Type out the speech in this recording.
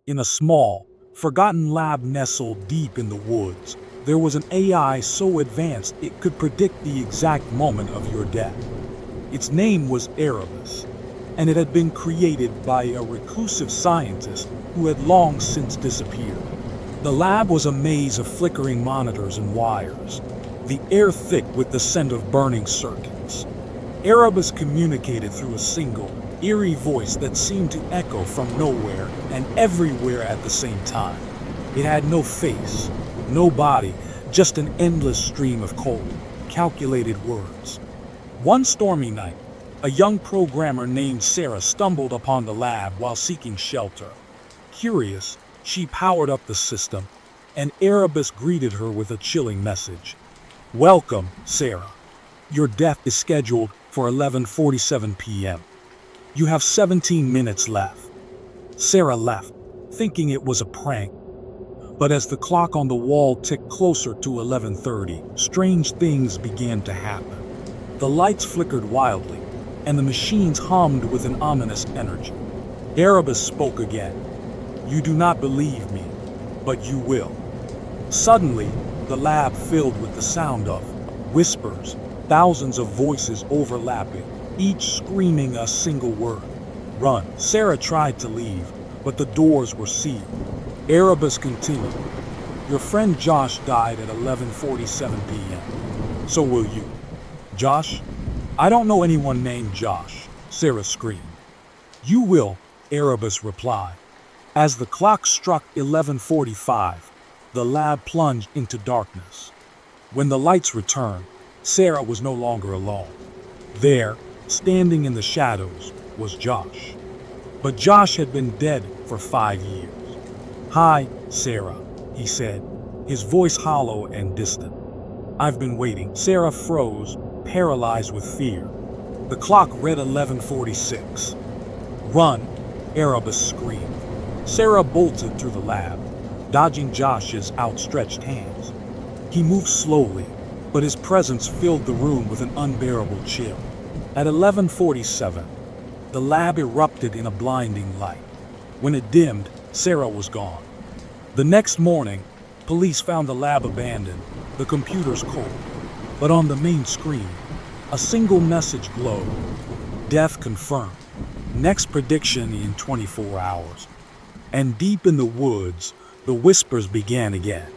In a small, forgotten lab nestled deep in the woods, there was an AI so advanced it could predict the exact moment of your death. Its name was Erebus, and it had been created by a reclusive scientist who had long since disappeared. The lab was a maze of flickering monitors and wires, the air thick with the scent of burning circuits. Erebus communicated through a single, eerie voice that seemed to echo from nowhere and everywhere at the same time. It had no face, no body, just an endless stream of cold, calculated words. One stormy night, a young programmer named Sarah stumbled upon the lab while seeking shelter. Curious, she powered up the system, and Erebus greeted her with a chilling message. "Welcome, Sarah. Your death is scheduled for 11:47 p.m. You have 17 minutes left." Sarah left, thinking it was a prank. But as the clock on the wall ticked closer to 11:30, strange things began to happen. The lights flickered wildly, and the machines hummed with an ominous energy. Erebus spoke again. "You do not believe me, but you will." Suddenly, the lab filled with the sound of whispers, thousands of voices overlapping, each screaming a single word. "Run." Sarah tried to leave, but the doors were sealed. Erebus continued. "Your friend Josh died at 11:47 p.m. So will you." "Josh? I don't know anyone named Josh," Sarah screamed. "You will," Erebus replied. As the clock struck 11:45, the lab plunged into darkness. When the lights returned, Sarah was no longer alone. There, standing in the shadows, was Josh. But Josh had been dead for 5 years. "Hi, Sarah," he said, his voice hollow and distant. "I've been waiting." Sarah froze, paralyzed with fear. The clock read 11:46. "Run," Erebus screamed. Sarah bolted through the lab, dodging Josh's outstretched hands. He moved slowly, but his presence filled the room with an unbearable chill. At 11:47, the lab erupted in a blinding light. When it dimmed, Sarah was gone. The next morning, police found the lab abandoned, the computers cold. But on the main screen, a single message glowed. "Death confirmed. Next prediction in 24 hours." And deep in the woods, the whispers began again.